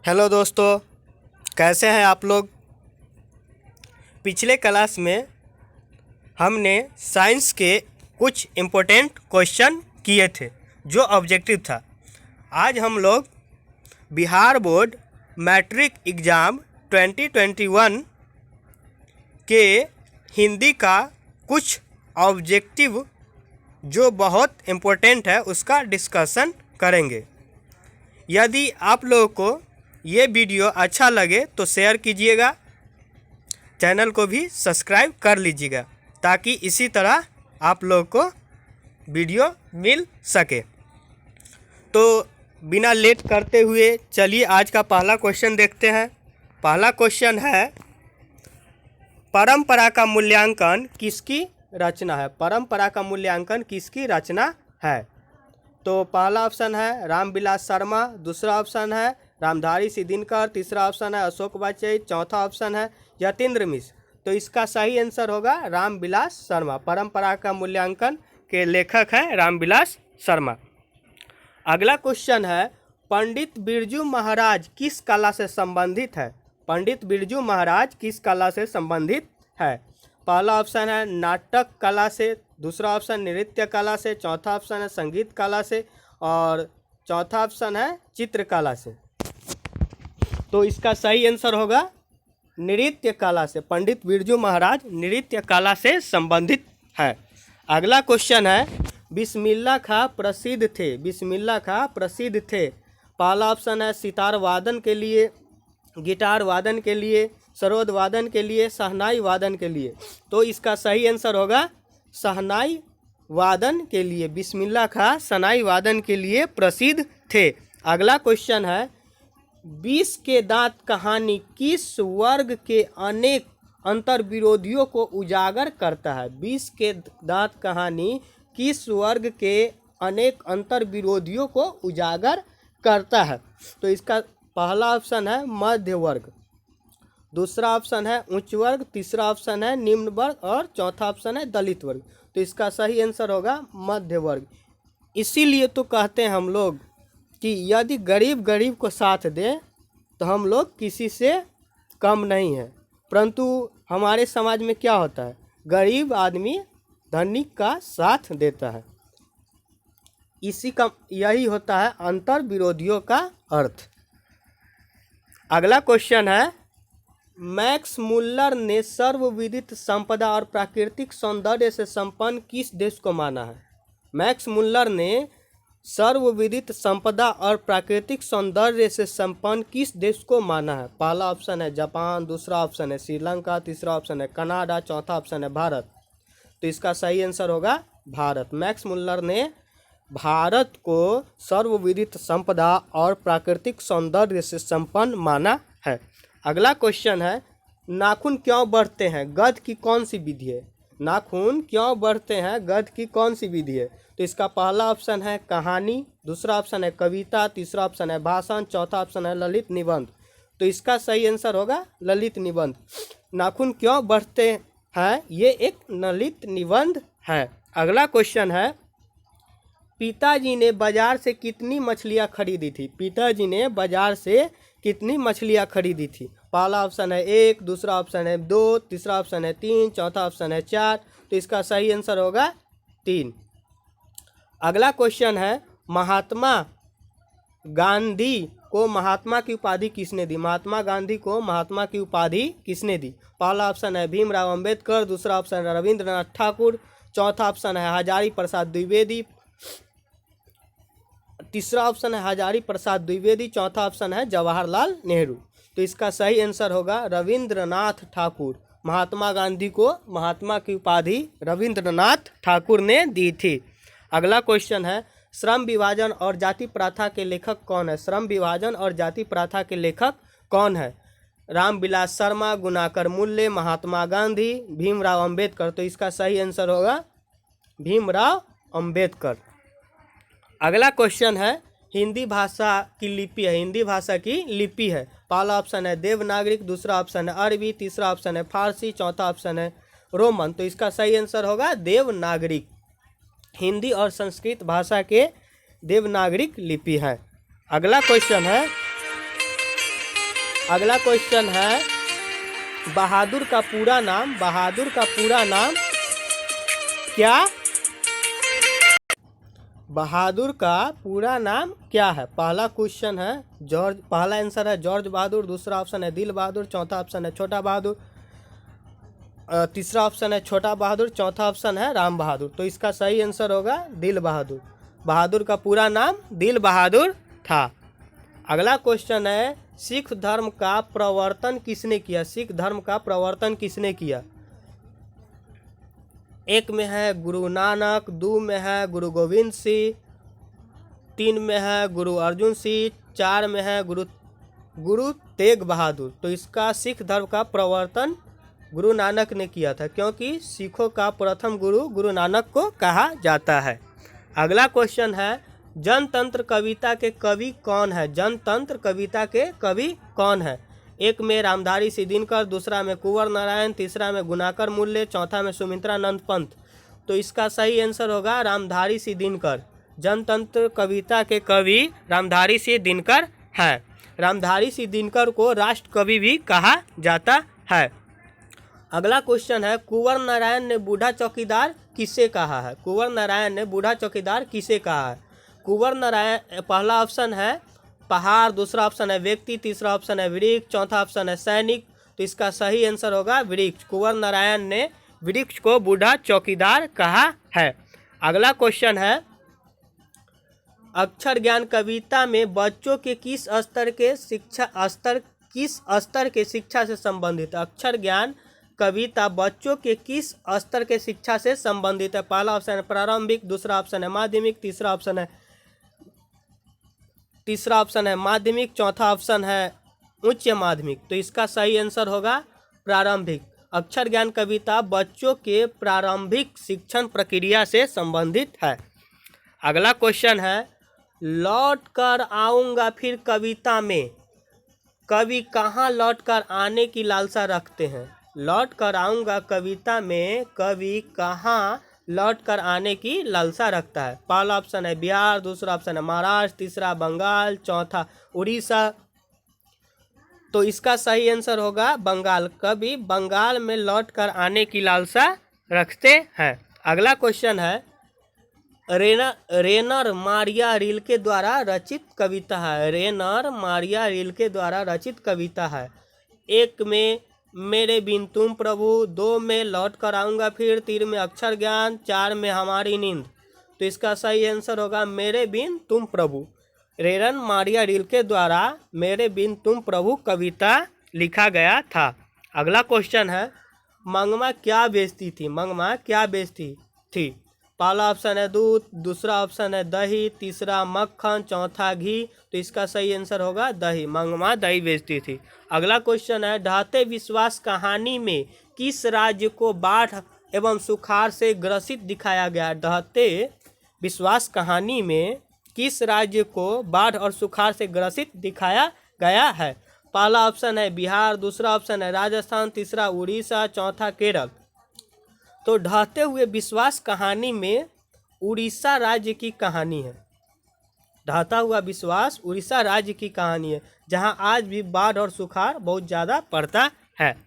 Hello दोस्तों, कैसे हैं आप लोग। पिछले क्लास में हमने साइंस के कुछ इम्पोर्टेंट क्वेश्चन किए थे जो ऑब्जेक्टिव था। आज हम लोग बिहार बोर्ड मैट्रिक एग्ज़ाम 2021 के हिंदी का कुछ ऑब्जेक्टिव जो बहुत इम्पोर्टेंट है उसका डिस्कशन करेंगे। यदि आप लोगों को ये वीडियो अच्छा लगे तो शेयर कीजिएगा, चैनल को भी सब्सक्राइब कर लीजिएगा ताकि इसी तरह आप लोगों को वीडियो मिल सके। तो बिना लेट करते हुए चलिए आज का पहला क्वेश्चन देखते हैं। पहला क्वेश्चन है, परंपरा का मूल्यांकन किसकी रचना है। परंपरा का मूल्यांकन किसकी रचना है। तो पहला ऑप्शन है रामविलास शर्मा, दूसरा ऑप्शन है रामधारी सिद्दीनकर, तीसरा ऑप्शन है अशोक वाजपेयी, चौथा ऑप्शन है यतीन्द्र मिश्र। तो इसका सही आंसर होगा रामविलास शर्मा। परंपरा का मूल्यांकन के लेखक हैं रामविलास शर्मा। अगला क्वेश्चन है, पंडित बिरजू महाराज किस कला से संबंधित है। पंडित बिरजू महाराज किस कला से संबंधित है। पहला ऑप्शन है नाटक कला से, दूसरा ऑप्शन नृत्य कला से, चौथा ऑप्शन है संगीत कला से और चौथा ऑप्शन है चित्रकला से। तो इसका सही आंसर होगा नृत्य कला से। पंडित बिरजू महाराज नृत्य कला से संबंधित है। अगला क्वेश्चन है, बिस्मिल्लाह खां प्रसिद्ध थे। बिस्मिल्लाह खां प्रसिद्ध थे। पहला ऑप्शन है सितार वादन के लिए, गिटार वादन के लिए, सरोद वादन के लिए, शहनाई वादन के लिए। तो इसका सही आंसर होगा शहनाई वादन के लिए। बिस्मिल्लाह खां शहनाई वादन के लिए प्रसिद्ध थे। अगला क्वेश्चन है, 20 के दांत कहानी किस वर्ग के अनेक अंतर विरोधियों को उजागर करता है। 20 के दांत कहानी किस वर्ग के अनेक अंतर विरोधियों को उजागर करता है। तो इसका पहला ऑप्शन है मध्य वर्ग, दूसरा ऑप्शन है उच्च वर्ग, तीसरा ऑप्शन है निम्न वर्ग और चौथा ऑप्शन है दलित वर्ग। तो इसका सही आंसर होगा मध्य वर्ग। इसीलिए तो कहते हैं हम लोग कि यदि गरीब गरीब को साथ दे तो हम लोग किसी से कम नहीं हैं। परंतु हमारे समाज में क्या होता है, गरीब आदमी धनिक का साथ देता है। इसी का यही होता है अंतर विरोधियों का अर्थ। अगला क्वेश्चन है, मैक्स मुल्लर ने सर्वविदित संपदा और प्राकृतिक सौंदर्य से संपन्न किस देश को माना है। मैक्स मुल्लर ने सर्वविदित संपदा और प्राकृतिक सौंदर्य से संपन्न किस देश को माना है। पहला ऑप्शन है जापान, दूसरा ऑप्शन है श्रीलंका, तीसरा ऑप्शन है कनाडा, चौथा ऑप्शन है भारत। तो इसका सही आंसर होगा भारत। मैक्स मुल्लर ने भारत को सर्वविदित संपदा और प्राकृतिक सौंदर्य से संपन्न माना है। अगला क्वेश्चन है, नाखून क्यों बढ़ते हैं, गध की कौन सी विधि है। नाखून क्यों बढ़ते हैं, गध की कौन सी विधि है। तो इसका पहला ऑप्शन है कहानी, दूसरा ऑप्शन है कविता, तीसरा ऑप्शन है भाषण, चौथा ऑप्शन है ललित निबंध। तो इसका सही आंसर होगा ललित निबंध। नाखून क्यों बढ़ते हैं, ये एक ललित निबंध है। अगला क्वेश्चन है, पिताजी ने बाजार से कितनी मछलियाँ खरीदी थी। पिताजी ने बाजार से कितनी मछलियाँ खरीदी थी। पहला ऑप्शन है 1, दूसरा ऑप्शन है 2, तीसरा ऑप्शन है 3, चौथा ऑप्शन है 4। तो इसका सही आंसर होगा 3। अगला क्वेश्चन है, महात्मा गांधी को महात्मा की उपाधि किसने दी। महात्मा गांधी को महात्मा की उपाधि किसने दी। पहला ऑप्शन है भीमराव अंबेडकर, दूसरा ऑप्शन है रविंद्रनाथ ठाकुर, चौथा ऑप्शन है हजारी प्रसाद द्विवेदी, तीसरा ऑप्शन है हजारी प्रसाद द्विवेदी, चौथा ऑप्शन है जवाहरलाल नेहरू। तो इसका सही आंसर होगा रविंद्रनाथ ठाकुर। महात्मा गांधी को महात्मा की उपाधि रविंद्रनाथ ठाकुर ने दी थी। अगला क्वेश्चन है, श्रम विभाजन और जाति प्रथा के लेखक कौन है। श्रम विभाजन और जाति प्रथा के लेखक कौन है। रामविलास शर्मा, गुणाकर मूल्य, महात्मा गांधी, भीमराव अंबेडकर। तो इसका सही आंसर होगा भीमराव अंबेडकर। अगला क्वेश्चन है, हिंदी भाषा की लिपि है। हिंदी भाषा की लिपि है। पहला ऑप्शन है देवनागरिक, दूसरा ऑप्शन है अरबी, तीसरा ऑप्शन है फारसी, चौथा ऑप्शन है रोमन। तो इसका सही आंसर होगा देवनागरिक। हिंदी और संस्कृत भाषा के देवनागरिक लिपि है। अगला क्वेश्चन है, अगला क्वेश्चन है बहादुर का पूरा नाम, बहादुर का पूरा नाम क्या, बहादुर का पूरा नाम क्या है? पहला क्वेश्चन है जॉर्ज, पहला आंसर है जॉर्ज बहादुर, दूसरा ऑप्शन है दिल बहादुर, चौथा ऑप्शन है छोटा बहादुर, तीसरा ऑप्शन है छोटा बहादुर, चौथा ऑप्शन है राम बहादुर। तो इसका सही आंसर होगा दिल बहादुर। बहादुर का पूरा नाम दिल बहादुर था। अगला क्वेश्चन है सिख धर्म का प्रवर्तन किसने किया? सिख धर्म का प्रवर्तन किसने किया? एक में है गुरु नानक, दो में है गुरु गोविंद सिंह, तीन में है गुरु अर्जुन सिंह, चार में है गुरु तेग बहादुर। तो इसका सिख धर्म का प्रवर्तन गुरु नानक ने किया था, क्योंकि सिखों का प्रथम गुरु गुरु नानक को कहा जाता है। अगला क्वेश्चन है जनतंत्र कविता के कवि कौन है? जनतंत्र कविता के कवि कौन है? एक में रामधारी सिद्दीनकर, दूसरा में कुंवर नारायण, तीसरा में गुणाकर मूल्य, चौथा में सुमित्रानंद पंत। तो इसका सही आंसर होगा रामधारी सिद्दीनकर। जनतंत्र कविता के कवि रामधारी सिद्दीनकर है। रामधारी सिद्दीनकर को राष्ट्र कवि भी कहा जाता है। अगला क्वेश्चन है कुंवर नारायण ने बूढ़ा चौकीदार किसे कहा है? कुंवर नारायण ने बूढ़ा चौकीदार किसे कहा है? कुंवर नारायण, पहला ऑप्शन है पहाड़, दूसरा ऑप्शन है व्यक्ति, तीसरा ऑप्शन है वृक्ष, चौथा ऑप्शन है सैनिक। तो इसका सही आंसर होगा वृक्ष। कुंवर नारायण ने वृक्ष को बूढ़ा चौकीदार कहा है। अगला क्वेश्चन है अक्षर ज्ञान कविता में बच्चों के किस स्तर के शिक्षा से संबंधित? अक्षर ज्ञान कविता बच्चों के किस स्तर के शिक्षा से संबंधित है? पहला ऑप्शन है प्रारंभिक, दूसरा ऑप्शन है माध्यमिक, तीसरा ऑप्शन है माध्यमिक, चौथा ऑप्शन है उच्च माध्यमिक। तो इसका सही आंसर होगा प्रारंभिक। अक्षर ज्ञान कविता बच्चों के प्रारंभिक शिक्षण प्रक्रिया से संबंधित है। अगला क्वेश्चन है लौट कर आऊँगा फिर कविता में कवि कहाँ लौट कर आने की लालसा रखते हैं? लौट कर आऊँगा कविता में कवि कहाँ लौट कर आने की लालसा रखता है? पहला ऑप्शन है बिहार, दूसरा ऑप्शन है महाराष्ट्र, तीसरा बंगाल, चौथा उड़ीसा। तो इसका सही आंसर होगा बंगाल। कवि बंगाल में लौट कर आने की लालसा रखते हैं। अगला क्वेश्चन है रेनर मारिया रिल्के द्वारा रचित कविता है। रेनर मारिया रिल्के द्वारा रचित कविता है। एक में मेरे बिन तुम प्रभु, दो में लौट कर आऊँगा फिर, तीन में अक्षर ज्ञान, चार में हमारी नींद। तो इसका सही आंसर होगा मेरे बिन तुम प्रभु। रेनर मारिया रिल्के द्वारा मेरे बिन तुम प्रभु कविता लिखा गया था। अगला क्वेश्चन है मंगमा क्या बेचती थी? मंगमा क्या बेचती थी? पहला ऑप्शन है दूध, दूसरा ऑप्शन है दही, तीसरा मक्खन, चौथा घी। तो इसका सही आंसर होगा दही। मंगमा दही बेचती थी। अगला क्वेश्चन है ढहते विश्वास कहानी में किस राज्य को बाढ़ एवं सुखाड़ से ग्रसित दिखाया गया? ढहते विश्वास कहानी में किस राज्य को बाढ़ और सुखाड़ से ग्रसित दिखाया गया है? पहला ऑप्शन है बिहार, दूसरा ऑप्शन है राजस्थान, तीसरा उड़ीसा, चौथा केरल। तो ढहते हुए विश्वास कहानी में उड़ीसा राज्य की कहानी है। ढहता हुआ विश्वास उड़ीसा राज्य की कहानी है, जहां आज भी बाढ़ और सुखाड़ बहुत ज़्यादा पड़ता है।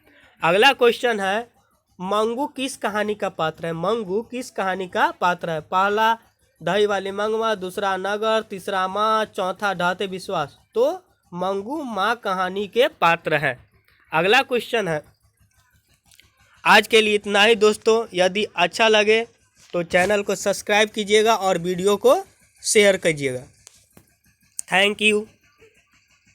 अगला क्वेश्चन है मंगू किस कहानी का पात्र है? मंगू किस कहानी का पात्र है? पहला दही वाली मंगवा, दूसरा नगर, तीसरा माँ, चौथा ढहते विश्वास। तो मंगू माँ कहानी के पात्र हैं। अगला क्वेश्चन है आज के लिए इतना ही दोस्तों। यदि अच्छा लगे तो चैनल को सब्सक्राइब कीजिएगा और वीडियो को शेयर कीजिएगा। Thank you.